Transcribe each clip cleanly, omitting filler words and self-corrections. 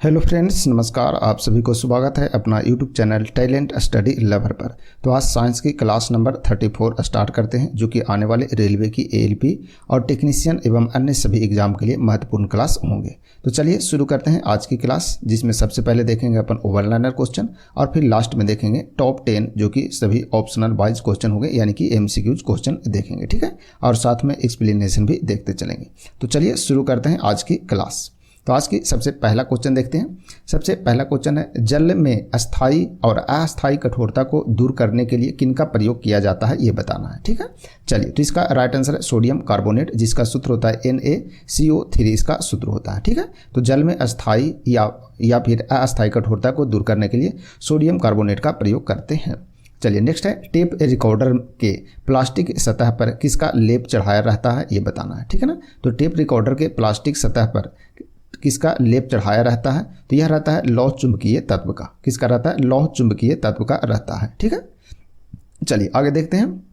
Hello friends, नमस्कार। आप सभी को स्वागत है अपना YouTube channel talent study lover पर। तो आज साइंस की क्लास नंबर 34 स्टार्ट करते हैं, जो कि आने वाले रेलवे की एएलपी और टेक्नीशियन एवं अन्य सभी एग्जाम के लिए महत्वपूर्ण क्लास होंगे। तो चलिए शुरू करते हैं आज की क्लास, जिसमें सबसे पहले देखेंगे अपन ओवल लाइनर क्वेश्चन और फिर लास्ट में देखेंगे टॉप 10, जो कि सभी ऑप्शनल वाइज क्वेश्चन होंगे, यानी कि एमसीक्यूज क्वेश्चन देखेंगे। ठीक है, और साथ में एक्सप्लेनेशन भी देखते चलेंगे। तो चलिए शुरू करते हैं आज की क्लास। तो आज की सबसे पहला क्वेश्चन देखते हैं। सबसे पहला क्वेश्चन है, जल में अस्थायी और अस्थायी कठोरता को दूर करने के लिए किनका प्रयोग किया जाता है, ये बताना है। ठीक है, चलिए। तो इसका राइट आंसर है सोडियम कार्बोनेट, जिसका सूत्र होता है NaCO3 इसका सूत्र होता है। ठीक है, तो जल में अस्थायी या फिर अस्थायी कठोरता को दूर करने के लिए सोडियम कार्बोनेट का प्रयोग करते हैं। चलिए नेक्स्ट है, टेप रिकॉर्डर के प्लास्टिक सतह पर किसका लेप चढ़ाया रहता है, ये बताना है। ठीक है ना, तो टेप रिकॉर्डर के प्लास्टिक सतह पर किसका लेप चढ़ाया रहता है, तो यह रहता है लौह चुंबकीय तत्व का। किसका रहता है? लौह चुंबकीय तत्व का रहता है। ठीक है, चलिए आगे देखते हैं।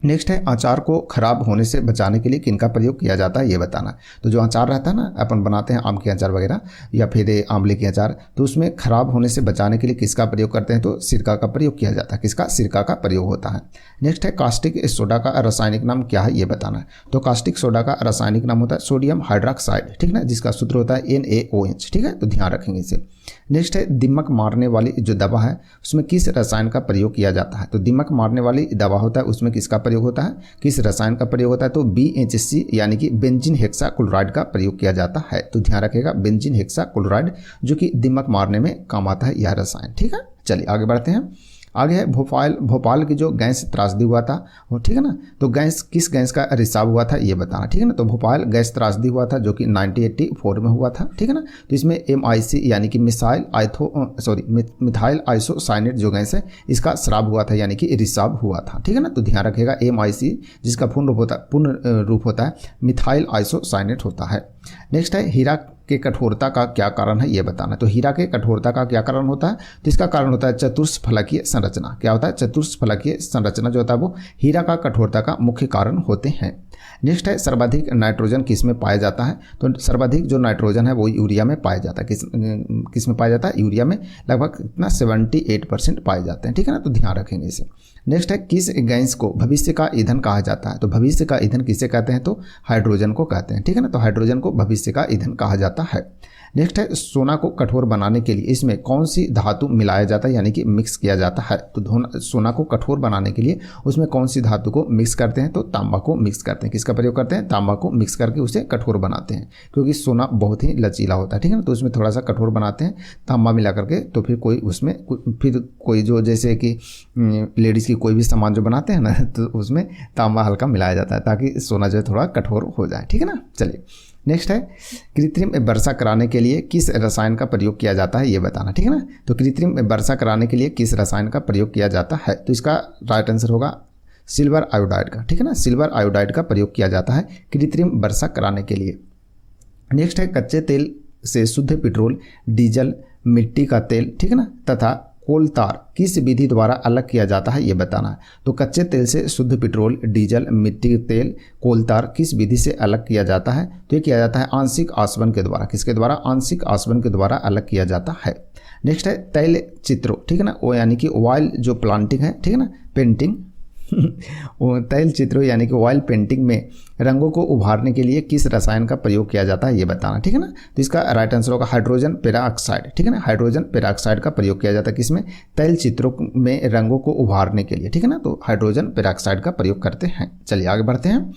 नेक्स्ट है, अचार को खराब होने से बचाने के लिए किनका प्रयोग किया जाता है, ये बताना है। तो जो अचार रहता है ना, अपन बनाते हैं आम के अचार वगैरह या फिर आंवले के अचार, तो उसमें खराब होने से बचाने के लिए किसका प्रयोग करते हैं, तो सिरका का प्रयोग किया जाता है। किसका? सिरका का प्रयोग होता है। नेक्स्ट है, कास्टिक सोडा का रासायनिक नाम क्या है, ये बताना है। तो कास्टिक सोडा का रासायनिक नाम होता है सोडियम हाइड्रोक्साइड। ठीक है ना, जिसका सूत्र होता है NaOH। ठीक है, तो ध्यान रखेंगे इसे। नेक्स्ट है, दीमक मारने वाली जो दवा है उसमें किस रसायन का प्रयोग किया जाता है। तो दीमक मारने वाली दवा होता है, उसमें किसका प्रयोग होता है, किस रसायन का प्रयोग होता है, तो BHC यानी कि बेंजीन हेक्साक्लोराइड का प्रयोग किया जाता है। तो ध्यान रखिएगा, बेंजीन हेक्साक्लोराइड, जो कि दीमक मारने में काम आता है यह रसायन। ठीक है, चलिए आगे बढ़ते हैं। आगे है, भोपाल की जो गैस त्रासदी हुआ था, ठीक है ना, तो किस गैस का रिसाव हुआ था, ये बताना। ठीक है ना, तो भोपाल गैस त्रासदी हुआ था, जो कि 1984 में हुआ था। ठीक है ना, तो इसमें MIC यानी कि मिथाइल आइसोसाइनेट जो गैस है, इसका स्राव हुआ था, यानी कि रिसाव हुआ था। ठीक है ना, तो ध्यान रखिएगा, MIC जिसका पूर्ण रूप होता है मिथाइल आइसोसाइनेट होता है। नेक्स्ट है, हीरा के कठोरता का क्या कारण है, ये बताना। तो हीरा के कठोरता का क्या कारण होता है, तो इसका कारण होता है चतुष्फलकीय संरचना। क्या होता है? चतुष्फलकीय संरचना जो होता है वो हीरा का कठोरता का मुख्य कारण होते हैं। नेक्स्ट है, सर्वाधिक नाइट्रोजन किस में पाया जाता है, तो सर्वाधिक जो नाइट्रोजन है वो यूरिया में पाया जाता है। किस में पाया जाता है? यूरिया में लगभग इतना 78% पाए जाते हैं। ठीक है ना, तो ध्यान रखेंगे इसे। नेक्स्ट है, किस गैस को भविष्य का ईंधन कहा जाता है, तो भविष्य का ईंधन किसे कहते हैं, तो हाइड्रोजन को कहते हैं। ठीक है ना, तो हाइड्रोजन को भविष्य का ईंधन कहा जाता है। नेक्स्ट है, सोना को कठोर बनाने के लिए इसमें कौन सी धातु मिलाया जाता है, यानी कि मिक्स किया जाता है। तो सोना को कठोर बनाने के लिए उसमें कौन सी धातु को मिक्स करते हैं, तो तांबा को मिक्स करते हैं। किसका प्रयोग करते हैं? तांबा को मिक्स करके उसे कठोर बनाते हैं, क्योंकि सोना बहुत ही लचीला होता है। ठीक है ना, तो उसमें थोड़ा सा कठोर बनाते हैं तांबा मिला करके। तो फिर कोई जो जैसे कि लेडीज़ की कोई भी सामान जो बनाते हैं ना, तो उसमें तांबा हल्का मिलाया जाता है, ताकि सोना जो है थोड़ा कठोर हो जाए। ठीक है ना, चलिए नेक्स्ट है, कृत्रिम वर्षा कराने के लिए किस रसायन का प्रयोग किया जाता है, ये बताना। ठीक है ना, तो कृत्रिम वर्षा कराने के लिए किस रसायन का प्रयोग किया जाता है, तो इसका राइट आंसर होगा सिल्वर आयोडाइड का। ठीक है ना, सिल्वर आयोडाइड का प्रयोग किया जाता है कृत्रिम वर्षा कराने के लिए। नेक्स्ट है, कच्चे तेल से शुद्ध पेट्रोल, डीजल, मिट्टी का तेल, ठीक है ना, तथा कोल तार किस विधि द्वारा अलग किया जाता है, ये बताना है। तो कच्चे तेल से शुद्ध पेट्रोल, डीजल, मिट्टी तेल, कोल तार किस विधि से अलग किया जाता है, तो ये किया जाता है आंशिक आसवन के द्वारा। किसके द्वारा? आंशिक आसवन के द्वारा अलग किया जाता है। नेक्स्ट है, तैल चित्रों, ठीक है ना, वो यानी कि ऑयल जो प्लांटिंग है, ठीक है ना, पेंटिंग वो तैल चित्रों यानी कि ऑयल पेंटिंग में रंगों को उभारने के लिए किस रसायन का प्रयोग किया जाता है, ये बताना। ठीक है ना, तो इसका राइट आंसर होगा हाइड्रोजन पेरोक्साइड। ठीक है ना, हाइड्रोजन पेरोक्साइड का प्रयोग किया जाता है किसमें? तैल चित्रों में रंगों को उभारने के लिए। ठीक है ना, तो हाइड्रोजन पेरोक्साइड का प्रयोग करते हैं। चलिए आगे बढ़ते हैं।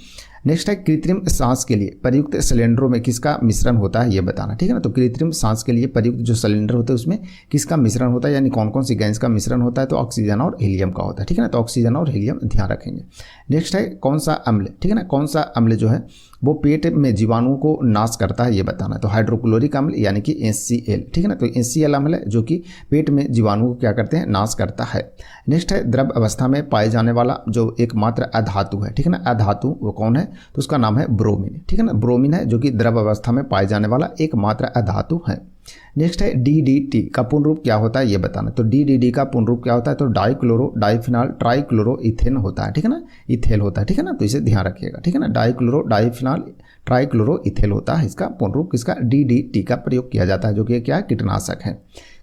नेक्स्ट है, कृत्रिम सांस के लिए प्रयुक्त सिलेंडरों में किसका मिश्रण होता है, ये बताना। ठीक है ना, तो कृत्रिम सांस के लिए प्रयुक्त जो सिलेंडर होते हैं उसमें किसका मिश्रण होता है, यानी कौन कौन सी गैस का मिश्रण होता है, तो ऑक्सीजन और हीलियम का होता है। ठीक है ना, तो ऑक्सीजन और हीलियम ध्यान रखेंगे। नेक्स्ट है, कौन सा अम्ल, ठीक है ना, कौन सा अम्ल जो है वो पेट में जीवाणुओं को नाश करता है, ये बताना। तो हाइड्रोक्लोरिक अम्ल यानी कि HCl। ठीक है ना, तो HCl अम्ल है जो कि पेट में जीवाणुओं को क्या करते हैं, नाश करता है। नेक्स्ट है, द्रव अवस्था में पाए जाने वाला जो एकमात्र अधातु है, ठीक है ना, अधातु वो कौन है, तो उसका नाम है ब्रोमीन। ठीक है ना, ब्रोमीन है जो कि द्रव अवस्था में पाए जाने वाला एकमात्र अधातु है। नेक्स्ट है, DDT का पूर्ण रूप क्या होता है, ये बताना। तो DDT का पूर्ण रूप क्या होता है, तो डाइक्लोरो डाइफिनाल ट्राइक्लोरो इथेन होता है। ठीक है ना, इथेल होता है। ठीक है ना, तो इसे ध्यान रखिएगा। ठीक है ना, डाइक्लोरो डाइफिनाल ट्राइक्लोरोइथेल होता है इसका पूर्ण रूप। किसका? DDT का प्रयोग किया जाता है, जो कि क्या है? कीटनाशक है,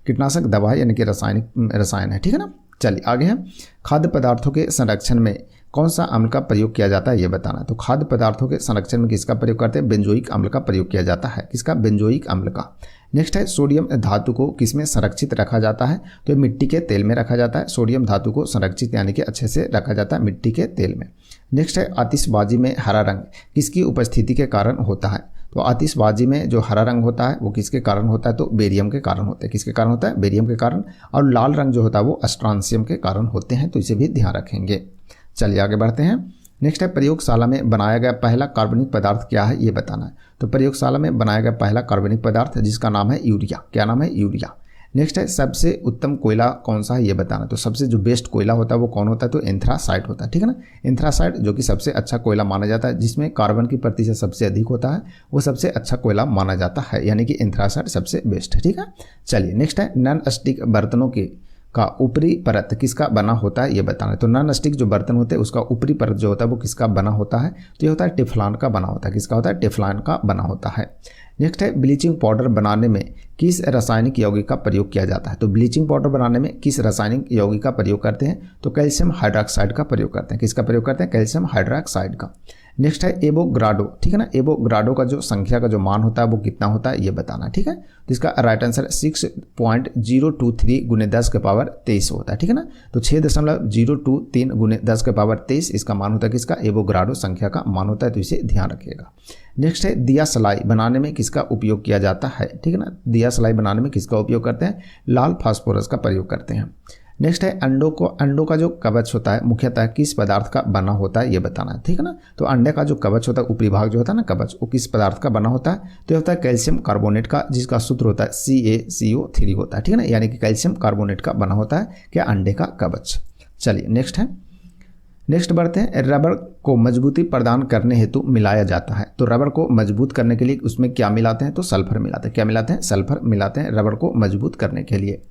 कीटनाशक दवा है, यानी कि रसायन है। ठीक है ना। चलिए आगे है, खाद्य पदार्थों के संरक्षण में कौन सा अम्ल का प्रयोग किया जाता है ये बताना है। तो खाद्य पदार्थों के संरक्षण में किसका प्रयोग करते हैं? बेंजोइक अम्ल का प्रयोग किया जाता है। किसका? बेंजोइक अम्ल का। नेक्स्ट है, सोडियम धातु को किसमें संरक्षित रखा जाता है? तो मिट्टी के तेल में रखा जाता है। सोडियम धातु को संरक्षित यानी कि अच्छे से रखा जाता है मिट्टी के तेल में। नेक्स्ट है, आतिशबाजी में हरा रंग किसकी उपस्थिति के कारण होता है? तो आतिशबाजी में जो हरा रंग होता है वो किसके कारण होता है? तो बेरियम के कारण होता है। किसके कारण होता है? बेरियम के कारण। और लाल रंग जो होता है वो स्ट्रांसियम के कारण होते हैं, तो इसे भी ध्यान रखेंगे। चलिए आगे बढ़ते हैं। नेक्स्ट है, प्रयोगशाला में बनाया गया पहला कार्बनिक पदार्थ क्या है ये बताना है। तो प्रयोगशाला में बनाया गया पहला कार्बनिक पदार्थ जिसका नाम है यूरिया। क्या नाम है? यूरिया। नेक्स्ट है, सबसे उत्तम कोयला कौन सा है ये बताना। तो सबसे जो बेस्ट कोयला होता है वो कौन होता है? तो एंथ्रासाइट होता है। ठीक है ना। एंथ्रासाइट जो कि सबसे अच्छा कोयला माना जाता है, जिसमें कार्बन की प्रतिशत सबसे अधिक होता है, वो सबसे अच्छा कोयला माना जाता है, यानी कि एंथ्रासाइट सबसे बेस्ट है। ठीक है। चलिए नेक्स्ट है, नॉन स्टिक बर्तनों के का ऊपरी परत किसका बना होता है ये बताना है। तो नॉन स्टिक जो बर्तन होते हैं उसका ऊपरी परत जो होता है वो किसका बना होता है? तो ये होता है टेफ्लॉन का बना होता है। किसका होता है? टेफ्लॉन का बना होता है। नेक्स्ट है, ब्लीचिंग पाउडर बनाने में किस रासायनिक यौगिक का प्रयोग किया जाता है? तो ब्लीचिंग पाउडर बनाने में किस रासायनिक यौगिक का प्रयोग करते हैं? तो कैल्शियम हाइड्रोक्साइड का प्रयोग करते हैं। किसका प्रयोग करते हैं? कैल्शियम हाइड्रोक्साइड का। नेक्स्ट है, एवोगाड्रो। ठीक है ना। एवोगाड्रो का जो संख्या का जो मान होता है वो कितना होता है ये बताना है। ठीक है। तो इसका राइट आंसर 6.023 × 10⁻23 होता है। ठीक है ना। तो 6.023 × 10⁻23 इसका मान होता है। किसका? एवोगाड्रो संख्या का मान होता है, तो इसे ध्यान रखिएगा। नेक्स्ट है, दिया सलाई बनाने में किसका उपयोग किया जाता है? ठीक है ना। दिया सलाई बनाने में किसका उपयोग करते हैं? लाल फास्फोरस का प्रयोग करते हैं। नेक्स्ट है, अंडों का जो कवच होता है मुख्यतः किस पदार्थ का बना होता है ये बताना है। ठीक है ना। तो अंडे का जो कवच होता है, ऊपरी भाग जो होता है ना कवच, वो किस पदार्थ का बना होता है? तो ये होता है कैल्शियम कार्बोनेट का, जिसका सूत्र होता है CaCO3 होता है। ठीक है ना। यानी कि कैल्शियम कार्बोनेट का बना होता है क्या? अंडे का कवच। चलिए नेक्स्ट बढ़ते हैं, रबर को मजबूती प्रदान करने हेतु मिलाया जाता है। तो रबर को मजबूत करने के लिए उसमें क्या मिलाते हैं? तो सल्फर मिलाते हैं। क्या मिलाते हैं? सल्फर मिलाते हैं रबर को मजबूत करने के लिए।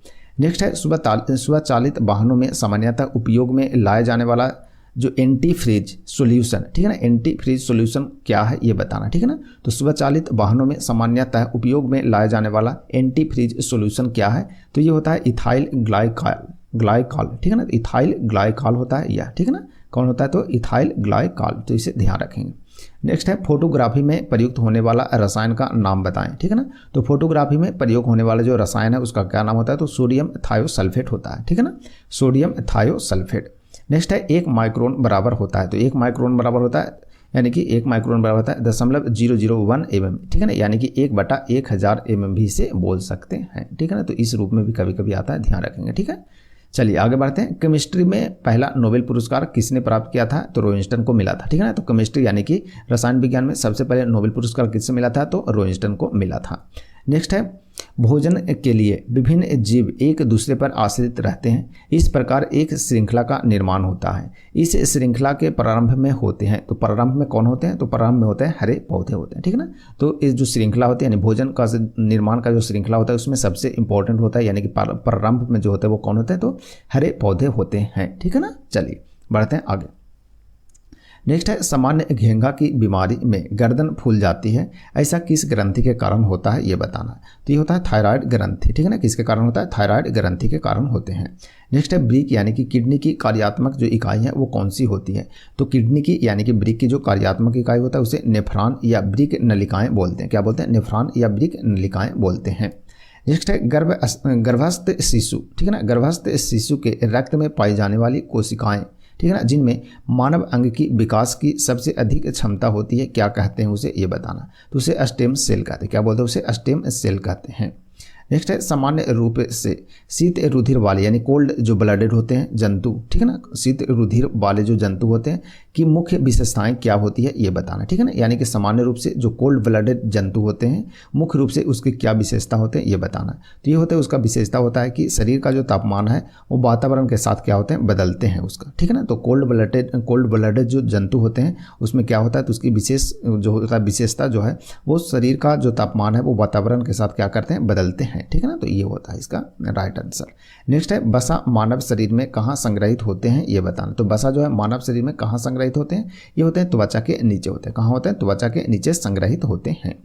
नेक्स्ट है, स्वचालित वाहनों में सामान्यतः उपयोग में लाया जाने वाला जो एंटी फ्रीज सॉल्यूशन, ठीक है ना, एंटी फ्रीज सॉल्यूशन क्या है ये बताना। ठीक है ना। तो स्वचालित वाहनों में सामान्यतः उपयोग में लाया जाने वाला एंटी फ्रीज सॉल्यूशन क्या है? तो ये होता है इथाइल ग्लाइकॉल। ठीक है ना। इथाइल ग्लाइकॉल होता है यह। ठीक है ना। कौन होता है? तो इथाइल ग्लाइकॉल, तो इसे ध्यान रखेंगे। नेक्स्ट है, फोटोग्राफी में प्रयुक्त होने वाला रसायन का नाम बताएं। ठीक है ना। तो फोटोग्राफी में प्रयोग होने वाला जो रसायन है उसका क्या नाम होता है? तो सोडियम थायोसल्फेट होता है। ठीक है ना। Sodium thiosulphate. नेक्स्ट है, 1 माइक्रोन बराबर होता है। तो 1 माइक्रोन बराबर होता है, यानी कि 1 माइक्रोन बराबर होता है 0.001 mm। ठीक है ना। यानी कि 1/1000 mm भी इसे बोल सकते हैं। ठीक है ना। तो इस रूप में भी कभी कभी आता है, ध्यान रखेंगे। ठीक है। चलिए आगे बढ़ते हैं। केमिस्ट्री में पहला नोबेल पुरस्कार किसने प्राप्त किया था? तो रोइंस्टन को मिला था। ठीक है ना। तो केमिस्ट्री यानी कि रसायन विज्ञान में सबसे पहले नोबेल पुरस्कार किससे मिला था? तो रोइंस्टन को मिला था। नेक्स्ट है, भोजन के लिए विभिन्न जीव एक दूसरे पर आश्रित रहते हैं, इस प्रकार एक श्रृंखला का निर्माण होता है। इस श्रृंखला के प्रारंभ में होते हैं, तो प्रारंभ में कौन होते हैं? तो प्रारंभ में होते हैं हरे पौधे होते हैं। ठीक है ना। तो इस जो श्रृंखला होती है यानी भोजन का निर्माण का जो श्रृंखला होता है उसमें सबसे इंपॉर्टेंट होता है, यानी कि प्रारंभ में जो होते हैं वो कौन होते हैं? तो हरे पौधे होते हैं। ठीक है ना। चलिए बढ़ते हैं आगे। नेक्स्ट है, सामान्य घेंघा की बीमारी में गर्दन फूल जाती है, ऐसा किस ग्रंथि के कारण होता है ये बताना है। तो ये होता है थायराइड ग्रंथि। ठीक है ना। किसके कारण होता है? थायराइड ग्रंथि के कारण होते हैं। नेक्स्ट है, ब्रिक यानी कि किडनी की कार्यात्मक जो इकाई है वो कौन सी होती है? तो किडनी की यानी कि ब्रिक की जो कार्यात्मक इकाई होता है उसे नेफ्रॉन या ब्रिक नलिकाएं बोलते हैं। क्या बोलते हैं? नेफ्रॉन या ब्रिक नलिकाएं बोलते हैं। नेक्स्ट है, गर्भस्थ शिशु। ठीक है ना। गर्भस्थ शिशु के रक्त में पाई जाने वाली कोशिकाएं, ठीक है ना, जिनमें मानव अंग की विकास की सबसे अधिक क्षमता होती है, क्या कहते हैं उसे ये बताना। तो उसे स्टेम सेल कहते हैं। क्या बोलते हैं? उसे स्टेम सेल कहते हैं। नेक्स्ट है, सामान्य रूप से शीत रुधिर वाले यानी कोल्ड जो ब्लडेड होते हैं जंतु, ठीक है ना, शीत रुधिर वाले जो जंतु होते हैं की मुख्य विशेषताएं क्या होती है ये बताना। ठीक है ना। यानी कि सामान्य रूप से जो कोल्ड ब्लडेड जंतु होते हैं मुख्य रूप से उसकी क्या विशेषता होते हैं ये बताना। तो ये होता है, उसका विशेषता होता है कि शरीर का जो तापमान है वो वातावरण के साथ क्या होते हैं? बदलते हैं उसका। ठीक है ना। तो कोल्ड ब्लडेड जो जंतु होते हैं उसमें क्या होता है? तो उसकी विशेष जो होता है विशेषता जो है वो शरीर का जो तापमान है वो वातावरण के साथ क्या करते हैं? बदलते हैं। हैं, ठीक है ना। तो ये होता है इसका राइट आंसर। नेक्स्ट है वसा मानव शरीर में कहाँ संग्रहित होते हैं ये बताना। तो वसा जो है मानव शरीर में कहाँ संग्रहित होते हैं, ये होते हैं त्वचा के नीचे होते हैं। कहाँ होते हैं, त्वचा के नीचे संग्रहित होते हैं।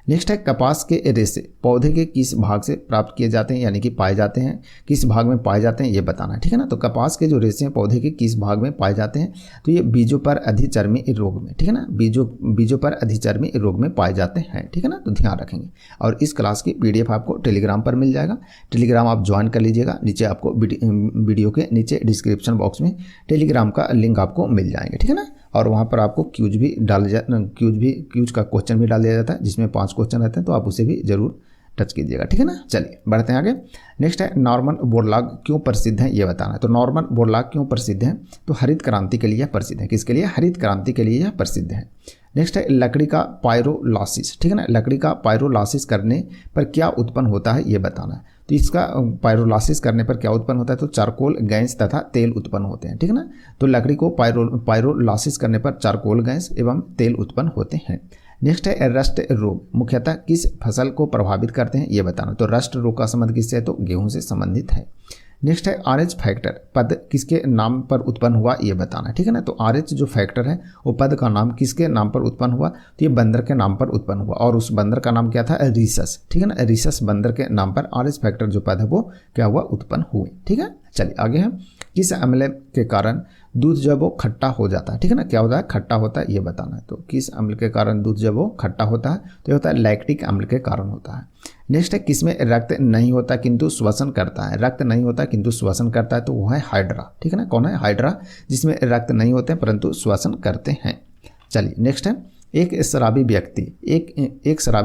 नेक्स्ट है कपास के रेशे पौधे के किस भाग से प्राप्त किए जाते हैं, यानी कि पाए जाते हैं, किस भाग में पाए जाते हैं ये बताना है, ठीक है ना। तो कपास के जो रेशे हैं पौधे के किस भाग में पाए जाते हैं, तो ये बीजों पर अधिचर्मी रोग में, ठीक है ना, बीजों पर अधिचर्मी रोग में पाए जाते हैं, ठीक है ना। तो ध्यान रखेंगे। और इस क्लास की PDF आपको टेलीग्राम पर मिल जाएगा। टेलीग्राम आप ज्वाइन कर लीजिएगा। नीचे आपको वीडियो के नीचे डिस्क्रिप्शन बॉक्स में टेलीग्राम का लिंक आपको मिल जाएंगे, ठीक है ना। और वहाँ पर आपको क्यूज का क्वेश्चन भी डाल दिया जाता है, जिसमें 5 क्वेश्चन रहते हैं, तो आप उसे भी जरूर टच कीजिएगा, ठीक है ना। चलिए बढ़ते हैं आगे। नेक्स्ट है नॉर्मन बोरलॉग क्यों प्रसिद्ध है ये बताना है। तो नॉर्मन बोरलॉग क्यों प्रसिद्ध है, तो हरित क्रांति के लिए यह प्रसिद्ध है। किसके लिए, हरित क्रांति के लिए यह प्रसिद्ध है। नेक्स्ट है लकड़ी का पायरोलासिस, ठीक है ना, लकड़ी का पायरोलासिस करने पर क्या उत्पन्न होता है ये बताना है। तो इसका पायरोलासिस करने पर क्या उत्पन्न होता है, तो चारकोल गैस तथा तेल उत्पन्न होते हैं, ठीक है ना। तो लकड़ी को पायरोलासिस करने पर चारकोल गैस एवं तेल उत्पन्न होते हैं। नेक्स्ट है रस्ट रोग मुख्यतः किस फसल को प्रभावित करते हैं ये बताना। तो रस्ट रोग का संबंध किससे है, तो गेहूं से संबंधित है। नेक्स्ट है RH फैक्टर पद किसके नाम पर उत्पन्न हुआ ये बताना है, ठीक है ना। तो RH जो फैक्टर है वो पद का नाम किसके नाम पर उत्पन्न हुआ, तो ये बंदर के नाम पर उत्पन्न हुआ, और उस बंदर का नाम क्या था, रीसस, ठीक है ना। रीसस बंदर के नाम पर RH फैक्टर जो पद है वो क्या हुआ, उत्पन्न हुए, ठीक है। चलिए आगे है किस अम्ल के कारण दूध जब वो खट्टा हो जाता है, ठीक है ना, क्या होता है, खट्टा होता है ये बताना है। तो किस अम्ल के कारण दूध जब वो खट्टा होता है, तो ये होता है लैक्टिक अम्ल के कारण होता है। नेक्स्ट है किसमें रक्त नहीं होता किंतु श्वसन करता है, रक्त नहीं होता किंतु श्वसन करता है, तो वो है हाइड्रा, ठीक है ना। कौन है, हाइड्रा, जिसमें रक्त नहीं होते हैं परंतु श्वसन करते हैं। चलिए नेक्स्ट है एक शराबी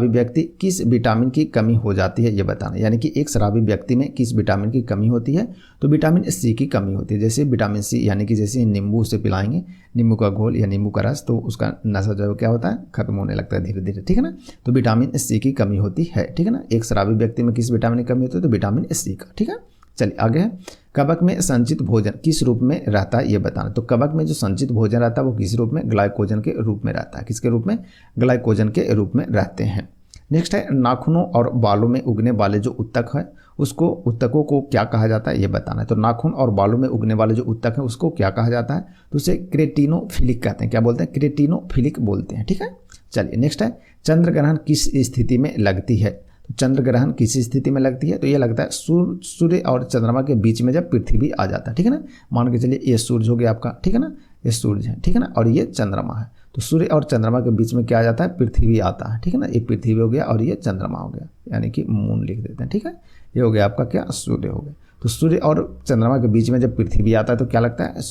व्यक्ति किस विटामिन की कमी हो जाती है ये बताना, यानी कि एक शराबी व्यक्ति में किस विटामिन की कमी होती है, तो विटामिन C की कमी होती है। जैसे विटामिन C यानी कि जैसे नींबू से पिलाएंगे, नींबू का घोल या नींबू का रस, तो उसका नशा जो क्या होता है, खत्म होने लगता है धीरे धीरे, ठीक है ना। तो विटामिन C की कमी होती है, ठीक है ना। एक शराबी व्यक्ति में किस विटामिन की कमी होती है, तो विटामिन C का, ठीक है। चलिए आगे है कवक में संचित भोजन किस रूप में रहता है ये बताना। तो कवक में जो संचित भोजन रहता है वो किस रूप में, ग्लाइकोजन के रूप में रहता है। किसके रूप में, ग्लाइकोजन के रूप में रहते हैं। नेक्स्ट है नाखूनों और बालों में उगने वाले जो उत्तक है उत्तकों को क्या कहा जाता है ये बताना है। तो नाखून और बालों में उगने वाले जो उत्तक है उसको क्या कहा जाता है, तो उसे क्रेटिनोफिलिक कहते हैं। क्या बोलते हैं, क्रेटिनोफिलिक बोलते हैं, ठीक है। चलिए नेक्स्ट है चंद्र ग्रहण किस स्थिति में लगती है। तो चंद्र ग्रहण किस स्थिति में लगती है, तो ये लगता है सूर्य और चंद्रमा के बीच में जब पृथ्वी आ जाता है, ठीक है ना। मान के चलिए ये सूर्य हो गया आपका, ठीक है ना, ये सूर्य है, ठीक है ना, और ये चंद्रमा है। तो सूर्य और चंद्रमा के बीच में क्या आ जाता है, पृथ्वी आता है, ठीक है ना। ये पृथ्वी हो गया और ये चंद्रमा हो गया, यानी कि मून लिख देते हैं, ठीक है। ये हो गया आपका क्या, सूर्य हो गया। तो सूर्य और चंद्रमा के बीच में जब पृथ्वी आता है तो क्या लगता है,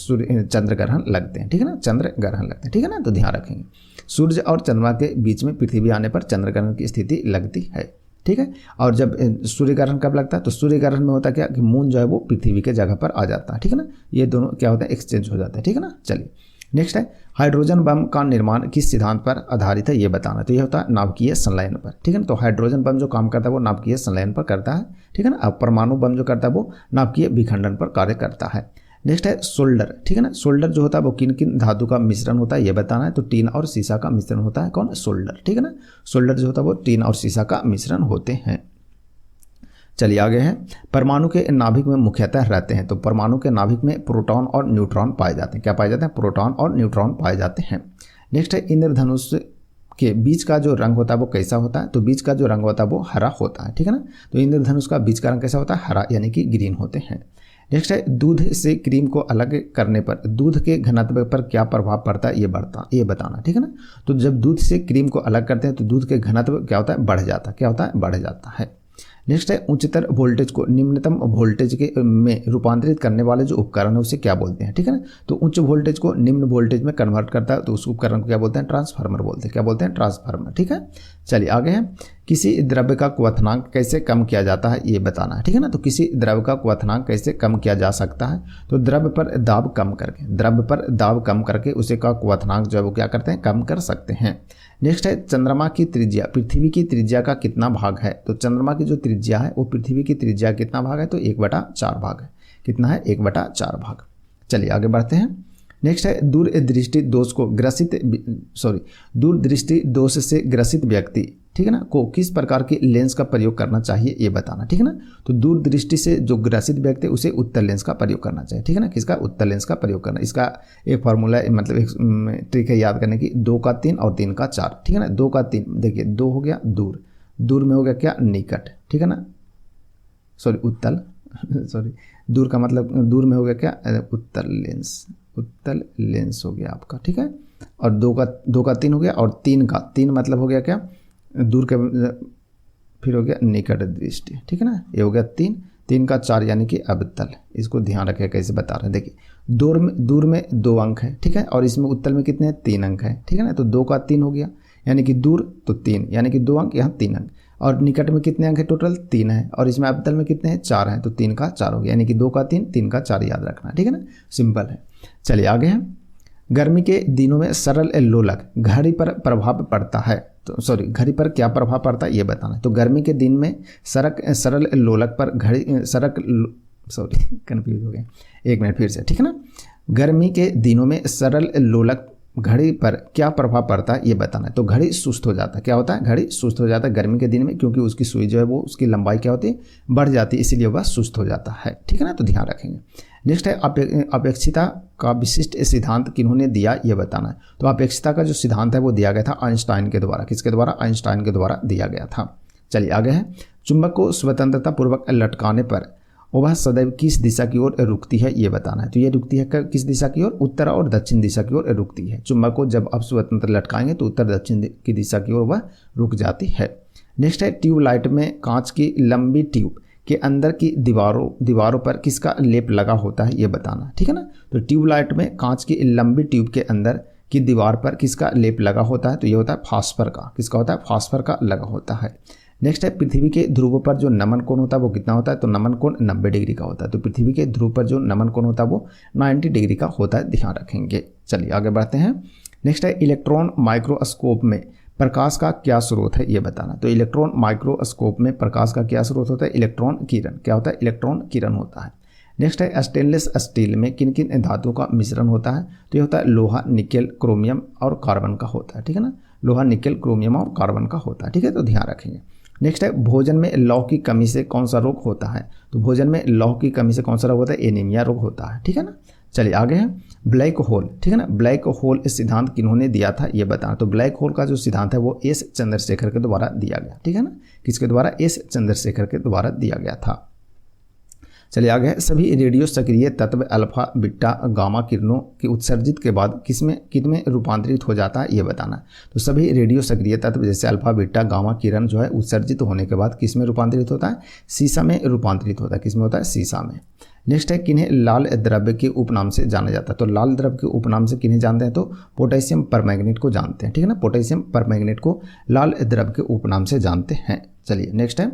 चंद्र ग्रहण लगते हैं, ठीक है ना, चंद्र ग्रहण लगते हैं, ठीक है ना। तो ध्यान रखेंगे सूर्य और चंद्रमा के बीच में पृथ्वी आने पर चंद्र ग्रहण की स्थिति लगती है, ठीक है। और जब सूर्य ग्रहण कब लगता है, तो सूर्य ग्रहण में होता है क्या कि मून जो है वो पृथ्वी के जगह पर आ जाता है, ठीक है ना। ये दोनों क्या होता है, एक्सचेंज हो जाता है, ठीक है ना। चलिए नेक्स्ट है हाइड्रोजन बम का निर्माण किस सिद्धांत पर आधारित है ये बताना। तो ये होता है नाभिकीय संलयन पर, ठीक है ना। तो हाइड्रोजन बम जो काम करता है वो नाभिकीय संलयन पर करता है, ठीक है ना। अब परमाणु बम जो करता है वो नाभिकीय विखंडन पर कार्य करता है। नेक्स्ट है सोल्डर, ठीक है ना। सोल्डर जो होता है वो किन किन धातु का मिश्रण होता है ये बताना है। तो टीन और सीसा का मिश्रण होता है, कौन, सोल्डर, ठीक है ना। सोल्डर जो होता है वो टीन और सीसा का मिश्रण होते हैं। चलिए आगे है परमाणु के नाभिक में मुख्यतः रहते हैं। तो परमाणु के नाभिक में प्रोटॉन और न्यूट्रॉन पाए जाते हैं। क्या पाए जाते हैं, प्रोटॉन और न्यूट्रॉन पाए जाते हैं। नेक्स्ट है इंद्रधनुष के बीच का जो रंग होता है वो कैसा होता है। तो बीच का जो रंग होता है वो हरा होता है, ठीक है ना। तो इंद्रधनुष का बीच का रंग कैसा होता है, हरा, यानी कि ग्रीन होते हैं। नेक्स्ट है दूध से क्रीम को अलग करने पर दूध के घनत्व पर क्या प्रभाव पड़ता है ये बताना, ठीक है ना। तो जब दूध से क्रीम को अलग करते हैं तो दूध के घनत्व क्या होता है, बढ़ जाता है, क्या होता है, बढ़ जाता है। नेक्स्ट है उच्चतर वोल्टेज को निम्नतम वोल्टेज के में रूपांतरित करने वाले जो उपकरण है उसे क्या बोलते हैं, ठीक है ना। तो उच्च वोल्टेज को निम्न वोल्टेज में कन्वर्ट करता है तो उस उपकरण को क्या बोलते हैं, ट्रांसफार्मर बोलते हैं। क्या बोलते हैं, ट्रांसफार्मर, ठीक है। चलिए आगे है किसी द्रव्य का क्वथनांक कैसे कम किया जाता है ये बताना है, ठीक है ना। तो किसी द्रव्य का क्वथनांक कैसे कम किया जा सकता है, तो द्रव्य पर दाब कम करके उसे का क्वथनांक जो है वो क्या करते हैं, कम कर सकते हैं। नेक्स्ट है चंद्रमा की त्रिज्या पृथ्वी की त्रिज्या का कितना भाग है। तो चंद्रमा की जो त्रिज्या है वो पृथ्वी की त्रिज्या कितना भाग है, तो 1/4 भाग है। कितना है, 1/4 भाग। चलिए आगे बढ़ते हैं। नेक्स्ट है दूरदृष्टि दोष से ग्रसित व्यक्ति, ठीक है ना, को किस प्रकार के लेंस का प्रयोग करना चाहिए ये बताना, ठीक है ना। तो दूर दृष्टि से जो ग्रसित व्यक्ति है उसे उत्तल लेंस का प्रयोग करना चाहिए, ठीक है ना, किसका, उत्तल लेंस का प्रयोग करना। इसका एक फार्मूला मतलब एक ट्रिक है याद करने की, 2 का 3 और 3 का 4, ठीक है ना। 2 का 3 देखिए, 2 हो गया दूर, दूर में हो गया क्या, निकट, ठीक है ना, सॉरी उत्तल सॉरी दूर का मतलब दूर में हो गया क्या, उत्तल लेंस, उत्तल लेंस हो गया आपका, ठीक है। और 2 का 3 हो गया, और 3 का 3 मतलब हो गया क्या, दूर के, फिर हो गया निकट दृष्टि, ठीक है ना। ये हो गया 3 का 4 यानी कि अवतल। इसको ध्यान रखें कैसे बता रहे हैं, देखिए दूर में 2 अंक है, ठीक है, और इसमें उत्तल में कितने हैं, 3 अंक है, ठीक है ना। तो 2 का 3 हो गया यानी कि दूर तो 3 यानी कि 2 अंक, यहाँ 3 अंक, और निकट में कितने अंक है, टोटल 3 है, और इसमें अवतल में कितने हैं, 4 हैं, तो 3 का 4 हो गया यानी कि 2 का 3, 3 का 4 याद रखना, ठीक है ना, सिंपल है। चलिए आगे है, गर्मी के दिनों में सरल लोलक घड़ी पर प्रभाव पड़ता है, तो सॉरी घड़ी पर क्या प्रभाव पड़ता है ये बताना है। तो गर्मी के दिन में सरल लोलक पर घड़ी कंफ्यूज हो गए, एक मिनट फिर से, ठीक है ना। गर्मी के दिनों में सरल लोलक घड़ी पर क्या प्रभाव पड़ता है ये बताना है। तो घड़ी सुस्त हो जाता है, क्या होता है, घड़ी सुस्त हो जाता है गर्मी के दिन में, क्योंकि उसकी सुई जो है वो उसकी लंबाई क्या होती है, बढ़ जाती है, इसीलिए वह सुस्त हो जाता है, ठीक है ना, तो ध्यान रखेंगे। नेक्स्ट है अपेक्षिता का विशिष्ट सिद्धांत किन्होंने दिया ये बताना है। तो अपेक्षिता का जो सिद्धांत है वो दिया गया था आइंस्टाइन के द्वारा, किसके द्वारा, आइंस्टाइन के द्वारा दिया गया था। चलिए आगे है, चुंबक को स्वतंत्रता पूर्वक लटकाने पर वह सदैव किस दिशा की ओर रुकती है ये बताना है। तो ये रुकती है किस दिशा की ओर, उत्तर और दक्षिण दिशा की ओर रुकती है। चुंबक को जब आप स्वतंत्र लटकाएंगे तो उत्तर दक्षिण की दिशा की ओर वह रुक जाती है। नेक्स्ट है, ट्यूबलाइट में कांच की लंबी ट्यूब के अंदर की दीवारों पर किसका लेप लगा होता है ये बताना, ठीक है ना। तो ट्यूबलाइट में कांच की लंबी ट्यूब के अंदर की दीवार पर किसका लेप लगा होता है, तो ये होता है फास्फर का, किसका होता है, फास्फर का लगा होता है। नेक्स्ट है, पृथ्वी के ध्रुवों पर जो नमन कोण होता है वो कितना होता है, तो नमन कोण 90 डिग्री का होता है। तो पृथ्वी के ध्रुव पर जो नमन कोण होता है वो 90 डिग्री का होता है, ध्यान रखेंगे। चलिए आगे बढ़ते हैं। नेक्स्ट है, इलेक्ट्रॉन माइक्रोस्कोप में प्रकाश का क्या स्रोत है ये बताना। तो इलेक्ट्रॉन माइक्रोस्कोप में प्रकाश का क्या स्रोत होता है, इलेक्ट्रॉन किरण, क्या होता है, इलेक्ट्रॉन किरण होता है। नेक्स्ट है, स्टेनलेस स्टील में किन किन धातुओं का मिश्रण होता है, तो ये होता है लोहा, निकेल, क्रोमियम और कार्बन का होता है, ठीक है ना, लोहा, निकेल, क्रोमियम और कार्बन का होता है, ठीक है, तो ध्यान रखेंगे। नेक्स्ट है, भोजन में लौह की कमी से कौन सा रोग होता है। तो भोजन में लौह की कमी से कौन सा रोग होता है, एनीमिया रोग होता है, ठीक है ना। चलिए आगे है, ब्लैक होल, ठीक है ना, ब्लैक होल सिद्धांत किन्होंने दिया था ये बताना। तो ब्लैक होल का जो सिद्धांत है वो एस चंद्रशेखर के द्वारा दिया गया, ठीक है ना, किसके द्वारा, एस चंद्रशेखर के द्वारा दिया गया था। चलिए आगे है, सभी रेडियो सक्रिय तत्व अल्फा, बीटा, गामा किरणों के उत्सर्जित के बाद किसमें रूपांतरित हो जाता है ये बताना। तो सभी रेडियो सक्रिय तत्व जैसे अल्फा, बीटा, गामा किरण जो है उत्सर्जित होने के बाद किसमें रूपांतरित होता है, सीसा में रूपांतरित होता है, किसमें होता है, सीसा में। नेक्स्ट है, किन्हें लाल द्रव्य के उपनाम से जाना जाता है। तो लाल द्रव्य के उपनाम से किन्हें जानते हैं, तो पोटेशियम परमैंगनेट को जानते हैं, ठीक है ना, पोटेशियम परमैंगनेट को लाल द्रव्य के उपनाम से जानते हैं। चलिए नेक्स्ट है,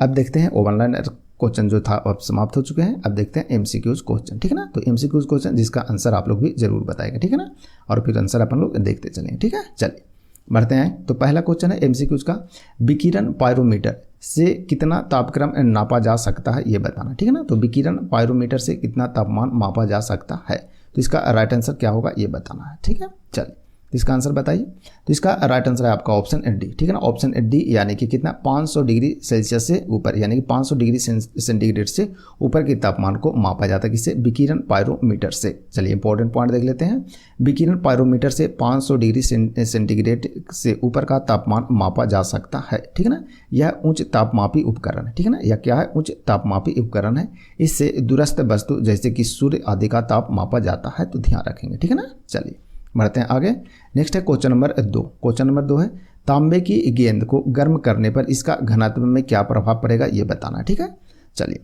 अब देखते हैं ओवरलाइन क्वेश्चन जो था अब समाप्त हो चुके हैं। अब देखते हैं एमसीक्यूज क्वेश्चन, ठीक है ना। तो एमसीक्यूज क्वेश्चन जिसका आंसर आप लोग भी जरूर बताएगा, ठीक है ना, और फिर आंसर अपन लोग देखते चलेंगे, ठीक है। चलिए बढ़ते हैं। तो पहला क्वेश्चन है एमसीक्यूज का, विकिरण पायरोमीटर से कितना तापक्रम नापा जा सकता है ये बताना, ठीक है ना। तो विकिरण पायरोमीटर से कितना तापमान मापा जा सकता है, तो इसका राइट आंसर क्या होगा ये बताना है, ठीक है। चलिए तो इसका आंसर बताइए। तो इसका राइट आंसर है आपका ऑप्शन डी, ठीक है ना, ऑप्शन डी, यानी कि कितना, 500 डिग्री सेल्सियस से ऊपर, यानी कि 500 डिग्री सेंटीग्रेड से ऊपर के तापमान को मापा जाता है, किससे, विकिरण पायरोमीटर से। चलिए इंपॉर्टेंट पॉइंट देख लेते हैं, विकिरण पायरोमीटर से 500 डिग्री सेंटीग्रेड से ऊपर का तापमान मापा जा सकता है, ठीक है ना। यह उच्च तापमापी उपकरण है, ठीक है ना, यह क्या है, उच्च तापमापी उपकरण है। इससे दूरस्थ वस्तु जैसे कि सूर्य आदि का ताप मापा जाता है, तो ध्यान रखेंगे, ठीक है ना। चलिए बढ़ते हैं आगे। नेक्स्ट है क्वेश्चन नंबर 2। क्वेश्चन नंबर 2 है, तांबे की गेंद को गर्म करने पर इसका घनत्व में क्या प्रभाव पड़ेगा ये बताना, ठीक है। चलिए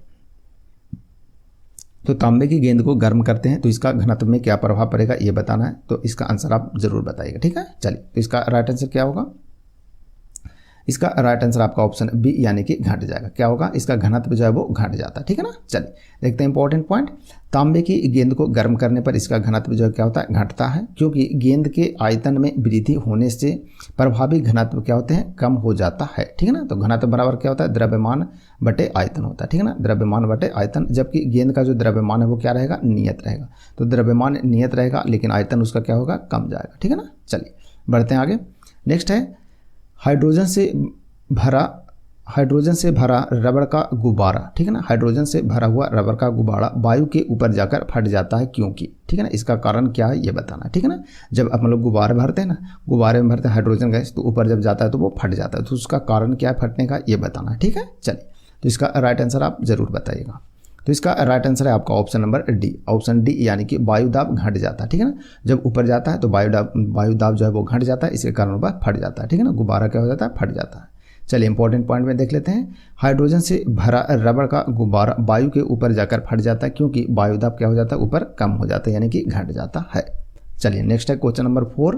तो तांबे की गेंद को गर्म करते हैं तो इसका घनत्व में क्या प्रभाव पड़ेगा ये बताना है, तो इसका आंसर आप जरूर बताइएगा, ठीक है। चलिए तो इसका राइट आंसर क्या होगा, इसका राइट आंसर आपका ऑप्शन बी, यानी कि घट जाएगा, क्या होगा, इसका घनत्व जो है वो घट जाता है, ठीक है ना। चलिए देखते हैं इंपॉर्टेंट पॉइंट, तांबे की गेंद को गर्म करने पर इसका घनत्व जो है क्या होता है, घटता है, क्योंकि गेंद के आयतन में वृद्धि होने से प्रभावी घनत्व क्या होते हैं, कम हो जाता है, ठीक है ना। तो घनत्व बराबर क्या होता है, द्रव्यमान बटे आयतन होता है, ठीक है ना, द्रव्यमान बटे आयतन, जबकि गेंद का जो द्रव्यमान है वो क्या रहेगा, नियत रहेगा। तो द्रव्यमान नियत रहेगा लेकिन आयतन उसका क्या होगा, कम जाएगा, ठीक है ना। चलिए बढ़ते हैं आगे। नेक्स्ट है, हाइड्रोजन से भरा हाइड्रोजन से भरा रबड़ का गुब्बारा, ठीक है ना, हाइड्रोजन से भरा हुआ रबड़ का गुब्बारा वायु के ऊपर जाकर फट जाता है क्योंकि, ठीक है ना, इसका कारण क्या है ये बताना, ठीक है ना। जब अपन लोग गुब्बारे भरते हैं ना, गुब्बारे में भरते हैं हाइड्रोजन गैस, तो ऊपर जब जाता है तो वो फट जाता है, तो उसका कारण क्या है फटने का ये बताना, ठीक है। चलिए, तो इसका राइट आंसर आप जरूर बताइएगा। तो इसका राइट आंसर है आपका option number D, option D, यानी कि वायुदाब घट जाता है, ठीक है ना। जब ऊपर जाता है तो वायुदाब जो है वो घट जाता है, इसके कारण वह फट जाता है, ठीक है ना, गुब्बारा क्या हो जाता है फट जाता है। चलिए इंपॉर्टेंट पॉइंट में देख लेते हैं। हाइड्रोजन से भरा रबड़ का गुब्बारा वायु के ऊपर जाकर फट जाता है क्योंकि वायुदाब क्या हो जाता है ऊपर कम हो जाता है, यानी कि घट जाता है। चलिए नेक्स्ट है क्वेश्चन नंबर 4,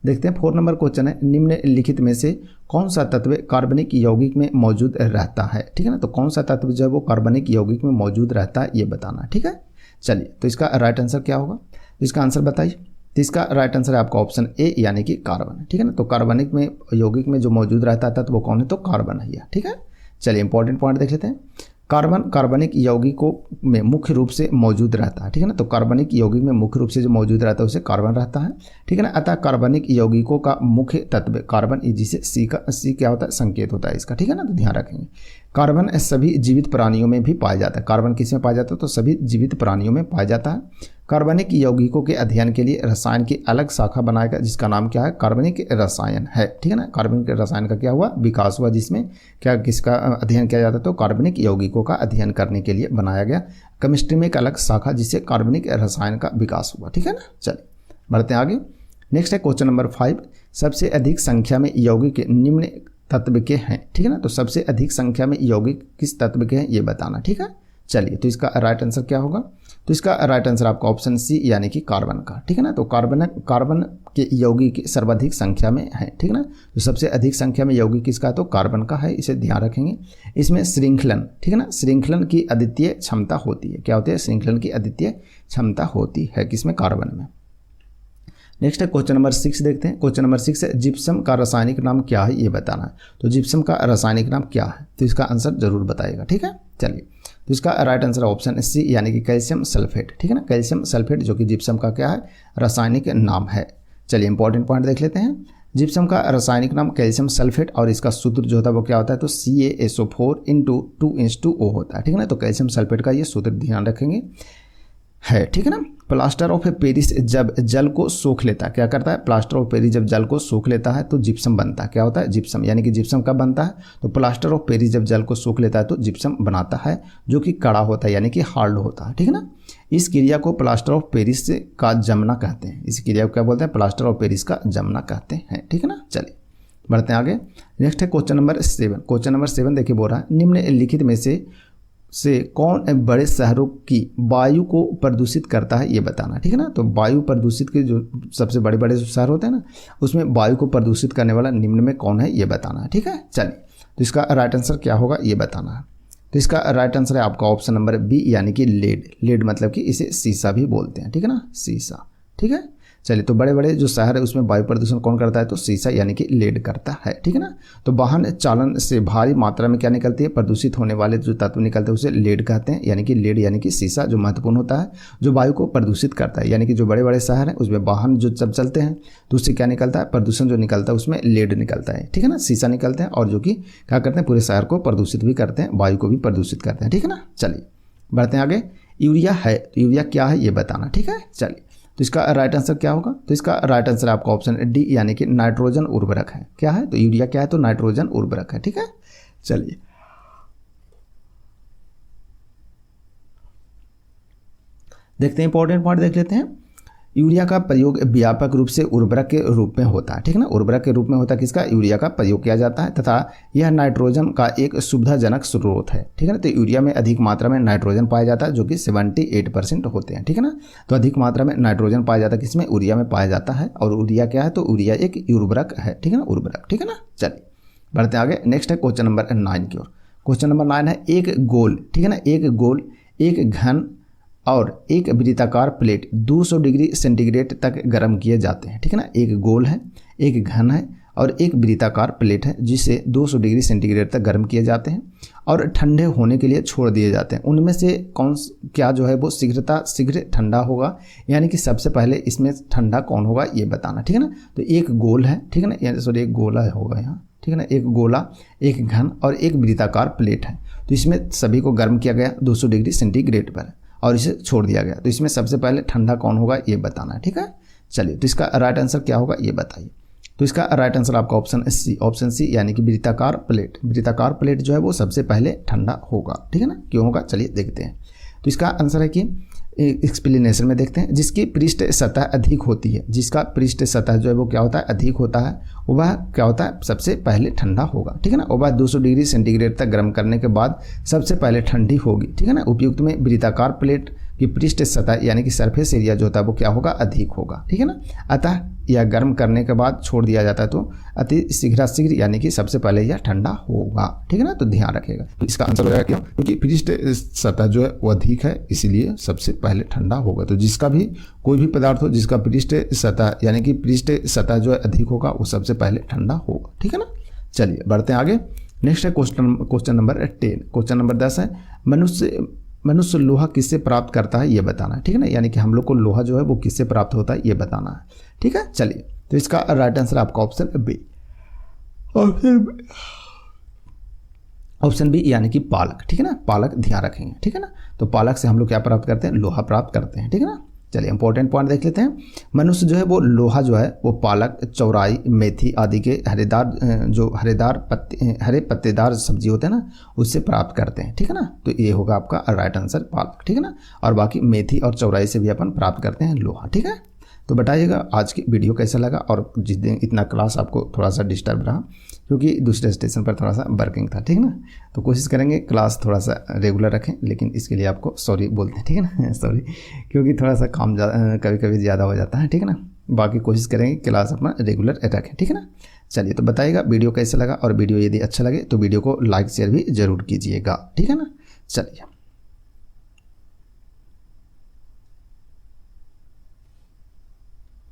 देखते हैं 4 नंबर क्वेश्चन है, निम्नलिखित में से कौन सा तत्व कार्बनिक यौगिक में मौजूद रहता है, ठीक है ना। तो कौन सा तत्व जो है वो कार्बनिक यौगिक में मौजूद रहता है ये बताना, ठीक है। चलिए, तो इसका राइट आंसर क्या होगा, इसका आंसर बताइए। तो इसका राइट आंसर है आपका ऑप्शन ए, यानी कि कार्बन, ठीक है ना। तो कार्बनिक में यौगिक में जो मौजूद रहता है तत्व वो कौन है, तो कार्बन है, ठीक है। चलिए इंपॉर्टेंट पॉइंट देख लेते हैं। कार्बन कार्बनिक यौगिकों में मुख्य रूप से मौजूद रहता है, ठीक है ना। तो कार्बनिक यौगिक में मुख्य रूप से जो मौजूद रहता है उसे कार्बन रहता है, ठीक है ना। अतः कार्बनिक यौगिकों का मुख्य तत्व कार्बन, जिसे सी क्या होता है संकेत होता है इसका, ठीक है ना। तो ध्यान रखेंगे, कार्बन सभी जीवित प्राणियों में भी पाया जाता है। कार्बन किस में पाया जाता है, तो सभी जीवित प्राणियों में पाया जाता है। कार्बनिक यौगिकों के अध्ययन के लिए रसायन की अलग शाखा बनाया गया जिसका नाम क्या है, कार्बनिक रसायन है, ठीक है ना। कार्बनिक रसायन का क्या हुआ, विकास हुआ, जिसमें क्या किसका अध्ययन किया जाता है, तो कार्बनिक यौगिकों का अध्ययन करने के लिए बनाया गया केमिस्ट्री में एक अलग शाखा जिससे कार्बनिक रसायन का विकास हुआ, ठीक है ना। चलिए बढ़ते हैं आगे। नेक्स्ट है क्वेश्चन नंबर 5, सबसे अधिक संख्या में यौगिक निम्न तत्व के हैं, ठीक है ना। तो सबसे अधिक संख्या में यौगिक किस तत्व के हैं ये बताना, ठीक है। चलिए, तो इसका राइट आंसर क्या होगा, तो इसका राइट आंसर आपका ऑप्शन सी, यानी कि कार्बन का, ठीक है ना। तो कार्बन के यौगिक सर्वाधिक संख्या में है, ठीक है ना। तो सबसे अधिक संख्या में यौगिक किसका है, तो कार्बन का है, इसे ध्यान रखेंगे। इसमें श्रृंखलन, ठीक है ना, श्रृंखलन की अद्वितीय क्षमता होती है, क्या होती है, श्रृंखलन की अद्वितीय क्षमता होती है किसमें, कार्बन में। नेक्स्ट है क्वेश्चन नंबर 6, देखते हैं। क्वेश्चन नंबर 6 है, जिप्सम का रासायनिक नाम क्या है ये बताना है। तो जिप्सम का रासायनिक नाम क्या है, तो इसका आंसर जरूर बताइएगा, ठीक है। चलिए, तो इसका राइट आंसर ऑप्शन सी, यानी कि कैल्शियम सल्फेट, ठीक है ना। कैल्शियम सल्फेट जो कि जिप्सम का क्या है, रासायनिक नाम है। चलिए इंपॉर्टेंट पॉइंट देख लेते हैं। जिप्सम का रासायनिक नाम कैल्शियम सल्फेट और इसका सूत्र जो होता है वो क्या होता है, तो CaSO4 × 2H2O होता है, ठीक है ना। तो कैल्शियम सल्फेट का ये सूत्र ध्यान रखेंगे है, ठीक है ना। प्लास्टर ऑफ पेरिस जब जल को सोख लेता है, क्या करता है, प्लास्टर ऑफ पेरिस जब जल को सोख लेता है तो जिप्सम बनता है, क्या होता है, जिप्सम, यानी कि जिप्सम कब बनता है, तो प्लास्टर ऑफ पेरिस जब जल को सोख लेता है तो जिप्सम बनाता है, जो कि कड़ा होता है, यानी कि हार्ड होता है, ठीक है ना। इस क्रिया को प्लास्टर ऑफ पेरिस का जमना कहते हैं, इस क्रिया को क्या बोलते हैं, प्लास्टर ऑफ पेरिस का जमना कहते हैं, ठीक है ना। चलिए बढ़ते हैं आगे। नेक्स्ट है क्वेश्चन नंबर 7, क्वेश्चन नंबर 7 देखिए बोल रहा है, निम्नलिखित में से कौन बड़े शहरों की वायु को प्रदूषित करता है ये बताना, ठीक है ना। तो वायु प्रदूषित के जो सबसे बड़े बड़े जो शहर होते हैं ना, उसमें वायु को प्रदूषित करने वाला निम्न में कौन है ये बताना है, ठीक है। चलिए, तो इसका राइट आंसर क्या होगा ये बताना है। तो इसका राइट आंसर है आपका ऑप्शन नंबर बी, यानी कि लेड। लेड मतलब कि इसे सीसा भी बोलते हैं, ठीक है ना, सीसा, ठीक है। चलिए, तो बड़े बड़े जो शहर है उसमें वायु प्रदूषण कौन करता है, तो सीसा, यानी कि लेड करता है, ठीक है ना। तो वाहन चालन से भारी मात्रा में क्या निकलती है, प्रदूषित होने वाले जो तत्व निकलते हैं उसे लेड कहते हैं, यानी कि लेड यानी कि सीसा जो महत्वपूर्ण होता है, जो वायु को प्रदूषित करता है, यानी कि जो बड़े बड़े शहर हैं उसमें वाहन जो जब चलते हैं तो उससे क्या निकलता है, प्रदूषण जो निकलता है उसमें लेड निकलता है, ठीक है ना, सीसा निकलते हैं, और जो कि क्या करते हैं, पूरे शहर को प्रदूषित भी करते हैं, वायु को भी प्रदूषित करते हैं, ठीक है ना। चलिए बढ़ते हैं आगे। यूरिया है, तो यूरिया क्या है ये बताना, ठीक है। चलिए, तो इसका राइट आंसर क्या होगा, तो इसका राइट आंसर आपका ऑप्शन डी, यानी कि नाइट्रोजन उर्वरक है, क्या है, तो यूरिया क्या है, तो नाइट्रोजन उर्वरक है, ठीक है। चलिए देखते हैं, इंपॉर्टेंट पॉइंट देख लेते हैं। यूरिया का प्रयोग व्यापक रूप से उर्वरक के रूप में होता है, ठीक है ना। उर्वरक के रूप में होता है किसका, यूरिया का प्रयोग किया जाता है, तथा यह नाइट्रोजन का एक सुविधाजनक स्रोत है, ठीक है ना। तो यूरिया में अधिक मात्रा में नाइट्रोजन पाया जाता है जो कि 78% होते हैं, ठीक है ना। तो अधिक मात्रा में नाइट्रोजन पाया जाता है किसमें, यूरिया में पाया जाता है, और यूरिया क्या है, तो यूरिया एक उर्वरक है, ठीक है ना, उर्वरक, ठीक है ना। चलिए बढ़ते हैं आगे। नेक्स्ट है क्वेश्चन नंबर 9 की ओर। क्वेश्चन नंबर 9 है, एक गोल, ठीक है ना, एक गोल, एक घन और एक वृत्ताकार प्लेट 200 डिग्री सेंटीग्रेड तक गर्म किए जाते हैं, ठीक है ना। एक गोल है, एक घन है और एक वृत्ताकार प्लेट है जिसे 200 डिग्री सेंटीग्रेड तक गर्म किए जाते हैं और ठंडे होने के लिए छोड़ दिए जाते हैं। उनमें से क्या जो है वो शीघ्र ठंडा होगा, यानी कि सबसे पहले इसमें ठंडा कौन होगा ये बताना, ठीक है ना। तो एक गोल है, ठीक है ना, यानी सॉरी एक गोला होगा यहाँ, ठीक है ना, एक गोला, एक घन और एक वृत्ताकार प्लेट है। तो इसमें सभी को गर्म किया गया 200 डिग्री सेंटीग्रेड पर और इसे छोड़ दिया गया। तो इसमें सबसे पहले ठंडा कौन होगा ये बताना है, ठीक है। चलिए, तो इसका राइट आंसर क्या होगा ये बताइए। तो इसका राइट आंसर आपका ऑप्शन सी यानी कि वृत्ताकार प्लेट जो है वो सबसे पहले ठंडा होगा, ठीक है ना। क्यों होगा चलिए देखते हैं। तो इसका आंसर है कि एक्सप्लेनेशन में देखते हैं, जिसकी पृष्ठ सतह अधिक होती है, जिसका पृष्ठ सतह जो है वो क्या होता है अधिक होता है, वह क्या होता है सबसे पहले ठंडा होगा, ठीक है ना। वह 200 डिग्री सेंटीग्रेड तक गर्म करने के बाद सबसे पहले ठंडी होगी, ठीक है ना। उपयुक्त में वृत्ताकार प्लेट की पृष्ठ सतह यानी कि सरफेस एरिया जो होता है वो क्या होगा अधिक होगा, ठीक है ना। अतः यह गर्म करने के बाद छोड़ दिया जाता है तो अति शीघ्र यानी कि सबसे पहले यह ठंडा होगा, ठीक है ना। तो ध्यान रखिएगा। तो इसका आंसर हो जाएगा क्यों, क्योंकि पृष्ठ सतह जो है वो अधिक है इसलिए सबसे पहले ठंडा होगा। तो जिसका भी कोई भी पदार्थ हो जिसका पृष्ठ सतह यानी कि पृष्ठ सतह जो है अधिक होगा वो सबसे पहले ठंडा होगा, ठीक है ना। चलिए बढ़ते हैं आगे। नेक्स्ट है क्वेश्चन नंबर 10। क्वेश्चन नंबर 10 है, मनुष्य लोहा किससे प्राप्त करता है ये बताना है, ठीक है ना। यानी कि हम लोग को लोहा जो है वो किससे प्राप्त होता है ये बताना है, ठीक है। चलिए, तो इसका राइट आंसर आपका ऑप्शन बी यानी कि पालक, ठीक है ना। पालक ध्यान रखेंगे, ठीक है ना। तो पालक से हम लोग क्या प्राप्त करते हैं, लोहा प्राप्त करते हैं, ठीक है ना। चलिए इंपॉर्टेंट पॉइंट देख लेते हैं। मनुष्य जो है वो लोहा जो है वो पालक, चौराई, मेथी आदि के हरे पत्तेदार सब्जी होते हैं ना उससे प्राप्त करते हैं, ठीक है ना। तो ये होगा आपका राइट आंसर पालक, ठीक है ना। और बाकी मेथी और चौराई से भी अपन प्राप्त करते हैं लोहा, ठीक है। तो बताइएगा आज की वीडियो कैसा लगा, और जिस दिन इतना क्लास आपको थोड़ा सा डिस्टर्ब रहा क्योंकि दूसरे स्टेशन पर थोड़ा सा वर्किंग था, ठीक है ना। तो कोशिश करेंगे क्लास थोड़ा सा रेगुलर रखें, लेकिन इसके लिए आपको सॉरी बोलते हैं, ठीक है ना। सॉरी, क्योंकि थोड़ा सा काम कभी कभी ज़्यादा हो जाता है, ठीक है ना। बाकी कोशिश करेंगे क्लास अपना रेगुलर रखें, ठीक है ना। चलिए, तो बताइएगा वीडियो कैसा लगा, और वीडियो यदि अच्छा लगे तो वीडियो को लाइक शेयर भी ज़रूर कीजिएगा, ठीक है ना। चलिए।